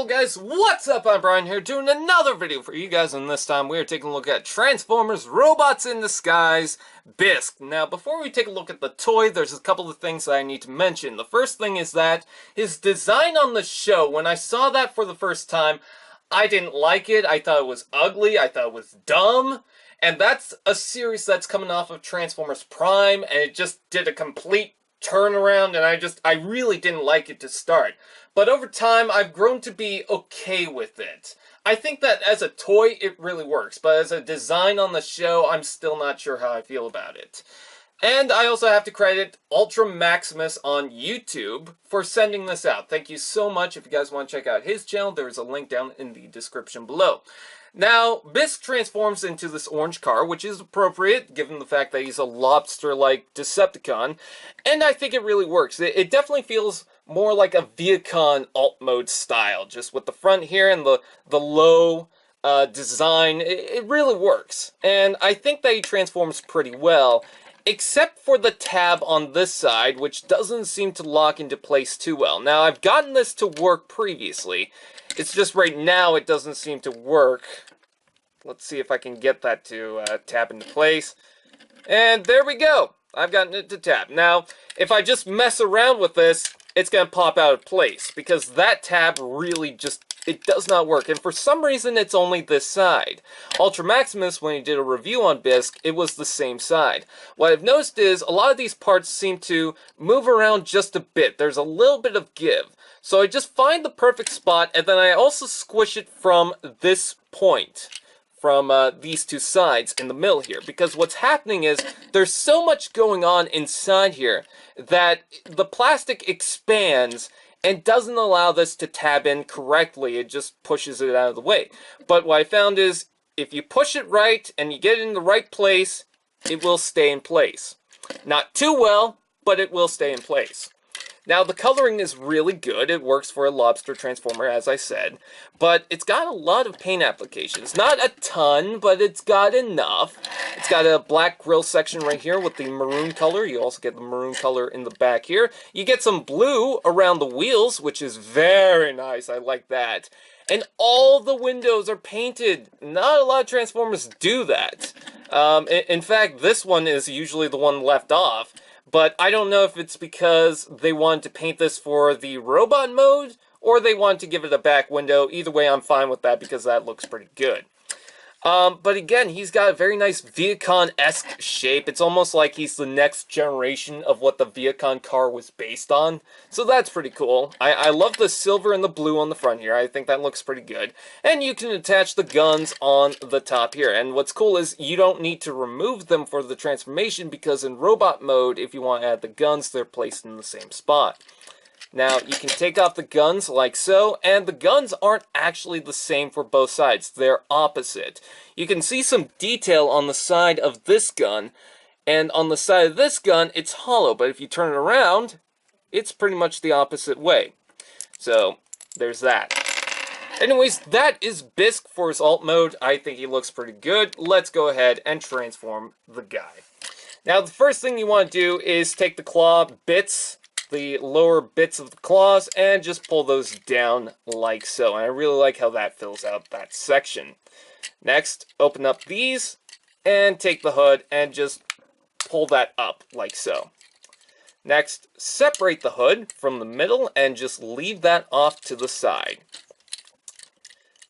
Hello guys, what's up? I'm Brian here doing another video for you guys, and this time we are taking a look at Transformers Robots in Disguise Bisk. Now before we take a look at the toy, there's a couple of things that I need to mention. The first thing is that his design on the show, when I saw that for the first time, I didn't like it. I thought it was ugly, I thought it was dumb. And that's a series that's coming off of Transformers Prime, and it just did a complete turnaround, and I really didn't like it to start. But over time, I've grown to be okay with it. I think that as a toy, it really works, but as a design on the show, I'm still not sure how I feel about it. And I also have to credit Ultra Maximus on YouTube for sending this out. Thank you so much. If you guys want to check out his channel, there's a link down in the description below. Now, Bisk transforms into this orange car, which is appropriate, given the fact that he's a lobster-like Decepticon, and I think it really works. It definitely feels more like a Viacon alt mode style, just with the front here and the low design. It really works, and I think that he transforms pretty well, except for the tab on this side, which doesn't seem to lock into place too well. Now, I've gotten this to work previously. It's just right now it doesn't seem to work. Let's see if I can get that to tab into place. And there we go. I've gotten it to tab. Now, if I just mess around with this, it's going to pop out of place, because that tab really just, it does not work. And for some reason, it's only this side. Ultra Maximus, when he did a review on Bisk, it was the same side. What I've noticed is a lot of these parts seem to move around just a bit. There's a little bit of give. So I just find the perfect spot, and then I also squish it from this point, from these two sides in the middle here. Because what's happening is there's so much going on inside here that the plastic expands and doesn't allow this to tab in correctly. It just pushes it out of the way. But what I found is if you push it right and you get it in the right place, it will stay in place. Not too well, but it will stay in place. Now, the coloring is really good. It works for a lobster transformer, as I said, but it's got a lot of paint applications. Not a ton, but it's got enough. It's got a black grill section right here with the maroon color. You also get the maroon color in the back here. You get some blue around the wheels, which is very nice. I like that. And all the windows are painted. Not a lot of Transformers do that. In fact, this one is usually the one left off. But I don't know if it's because they wanted to paint this for the robot mode, or they wanted to give it a back window. Either way, I'm fine with that because that looks pretty good. But again, he's got a very nice Viacon-esque shape. It's almost like he's the next generation of what the Viacon car was based on. So that's pretty cool. I love the silver and the blue on the front here. I think that looks pretty good. And you can attach the guns on the top here. And what's cool is you don't need to remove them for the transformation, because in robot mode, if you want to add the guns, they're placed in the same spot. Now, you can take off the guns like so, and the guns aren't actually the same for both sides. They're opposite. You can see some detail on the side of this gun, and on the side of this gun, it's hollow. But if you turn it around, it's pretty much the opposite way. So, there's that. Anyways, that is Bisk for his alt mode. I think he looks pretty good. Let's go ahead and transform the guy. Now, the first thing you want to do is take the claw bits, the lower bits of the claws, and just pull those down like so. And I really like how that fills out that section. Next, open up these and take the hood and just pull that up like so. Next, separate the hood from the middle and just leave that off to the side.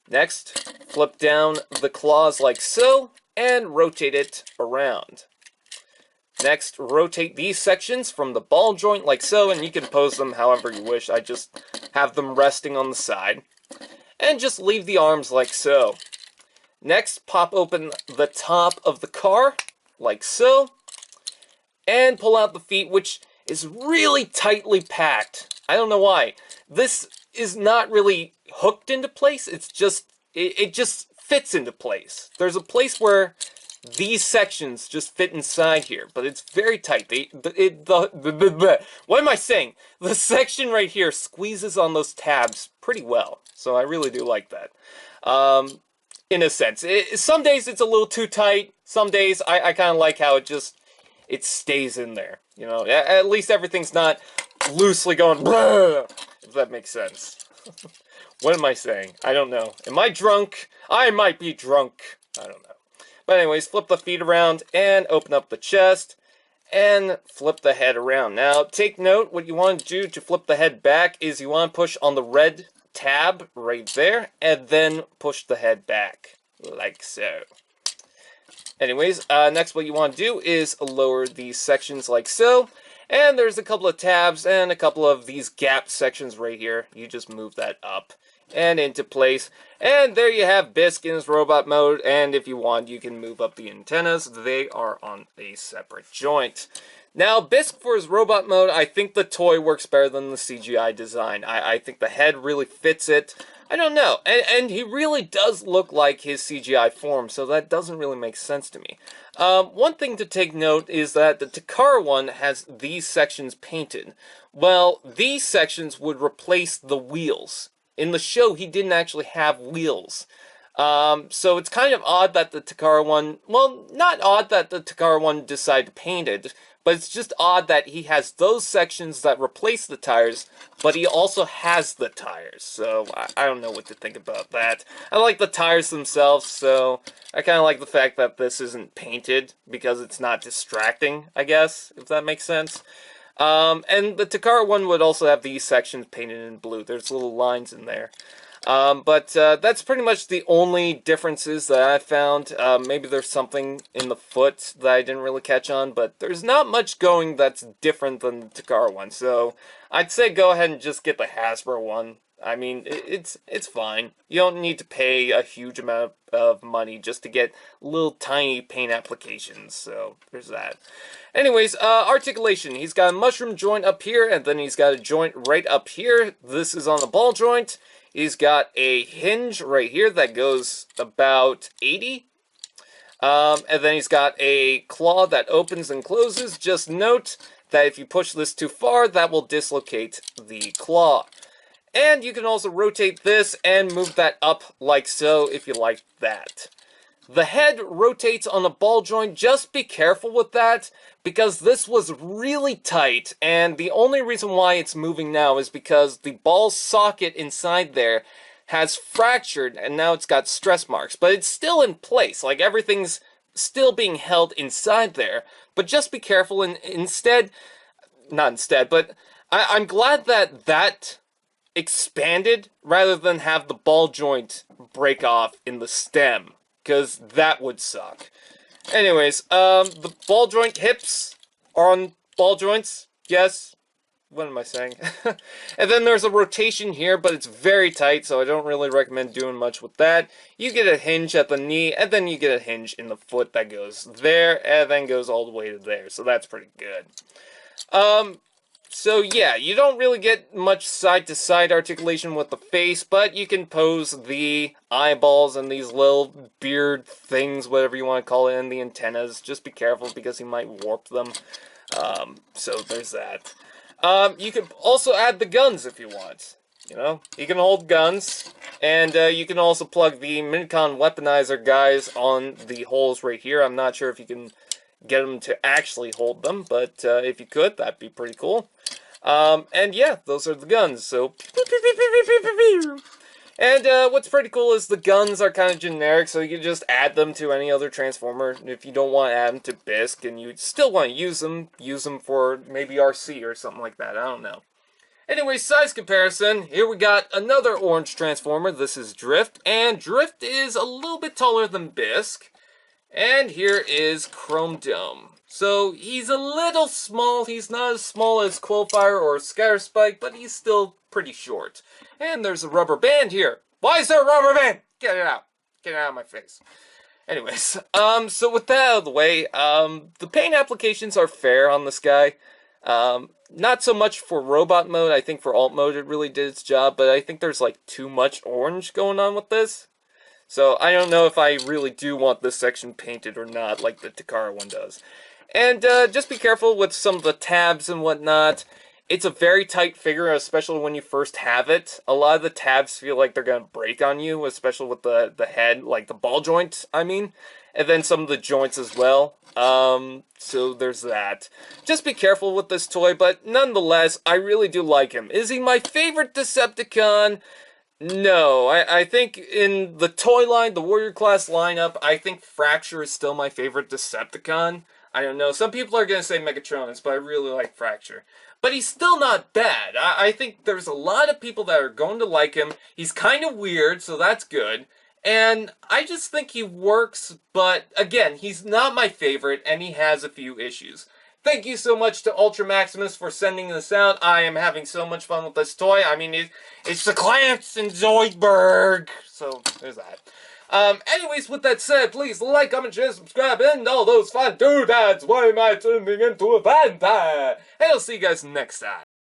Next, flip down the claws like so and rotate it around. Next, rotate these sections from the ball joint like so, and you can pose them however you wish. I just have them resting on the side. And just leave the arms like so. Next, pop open the top of the car, like so. And pull out the feet, which is really tightly packed. I don't know why. This is not really hooked into place. It's just, it just fits into place. There's a place where these sections just fit inside here, but it's very tight. What am I saying? The section right here squeezes on those tabs pretty well, so I really do like that. In a sense, some days it's a little too tight. Some days I kind of like how it stays in there. You know, at least everything's not loosely going, if that makes sense. What am I saying? I don't know. Am I drunk? I might be drunk. I don't know. But anyways, flip the feet around and open up the chest and flip the head around. Now, take note, what you want to do to flip the head back is you want to push on the red tab right there and then push the head back, like so. Anyways, next what you want to do is lower these sections like so. And there's a couple of tabs and a couple of these gap sections right here. You just move that up and into place. And there you have Bisk in his robot mode. And if you want, you can move up the antennas. They are on a separate joint. Now, Bisk for his robot mode, I think the toy works better than the CGI design. I think the head really fits it. I don't know. And he really does look like his CGI form, so that doesn't really make sense to me. One thing to take note is that the Takara one has these sections painted. Well, these sections would replace the wheels. In the show, he didn't actually have wheels. So it's kind of odd that the Takara one, well, not odd that the Takara one decided to paint it, but it's just odd that he has those sections that replace the tires, but he also has the tires. So I don't know what to think about that. I like the tires themselves, so I kind of like the fact that this isn't painted because it's not distracting, I guess, if that makes sense. And the Takara one would also have these sections painted in blue. There's little lines in there. But that's pretty much the only differences that I found. Maybe there's something in the foot that I didn't really catch on, but there's not much going that's different than the Takara one. So I'd say go ahead and just get the Hasbro one. I mean, it's fine. You don't need to pay a huge amount of money just to get little tiny paint applications. So there's that. Anyways, articulation. He's got a mushroom joint up here, and then he's got a joint right up here. This is on the ball joint. He's got a hinge right here that goes about 80. And then he's got a claw that opens and closes. Just note that if you push this too far, that will dislocate the claw. And you can also rotate this and move that up like so if you like that. The head rotates on a ball joint. Just be careful with that because this was really tight, and the only reason why it's moving now is because the ball socket inside there has fractured and now it's got stress marks, but it's still in place. Like, everything's still being held inside there, but just be careful. And I'm glad that that expanded rather than have the ball joint break off in the stem, because that would suck. Anyways, the ball joint hips are on ball joints, yes. What am I saying? And then there's a rotation here, but it's very tight, so I don't really recommend doing much with that. You get a hinge at the knee, and then you get a hinge in the foot that goes there, and then goes all the way to there, so that's pretty good. So yeah, you don't really get much side-to-side articulation with the face, but you can pose the eyeballs and these little beard things, whatever you want to call it, and the antennas. Just be careful because he might warp them. So there's that. You can also add the guns if you want. You know, you can hold guns, and you can also plug the Minicon weaponizer guys on the holes right here. I'm not sure if you can get them to actually hold them, but if you could, that'd be pretty cool. And yeah, those are the guns, so... And what's pretty cool is the guns are kind of generic, so you can just add them to any other Transformer. If you don't want to add them to Bisk, and you still want to use them for maybe RC or something like that, I don't know. Anyway, size comparison. Here we got another orange Transformer. This is Drift, and Drift is a little bit taller than Bisk. And here is Chrome Dome. So he's a little small. He's not as small as Quillfire or Scatter Spike, but he's still pretty short. And there's a rubber band here. Why is there a rubber band? Get it out. Get it out of my face. Anyways, so with that out of the way, the paint applications are fair on this guy. Not so much for robot mode. I think for alt mode it really did its job, but I think there's like too much orange going on with this. So I don't know if I really do want this section painted or not, like the Takara one does. And just be careful with some of the tabs and whatnot. It's a very tight figure, especially when you first have it. A lot of the tabs feel like they're going to break on you, especially with the head, like the ball joint, I mean. And then some of the joints as well. So there's that. Just be careful with this toy, but nonetheless, I really do like him. Is he my favorite Decepticon? No, I think in the toy line, the Warrior class lineup, I think Fracture is still my favorite Decepticon. I don't know, some people are going to say Megatronus, but I really like Fracture. But he's still not bad. I think there's a lot of people that are going to like him. He's kind of weird, so that's good. And I just think he works, but again, he's not my favorite, and he has a few issues. Thank you so much to Ultra Maximus for sending this out. I am having so much fun with this toy. I mean, it's the Clamps and Zoidberg. So, there's that. Anyways, with that said, please like, comment, share, subscribe, and all those fun doodads. Why am I turning into a vampire? And I'll see you guys next time.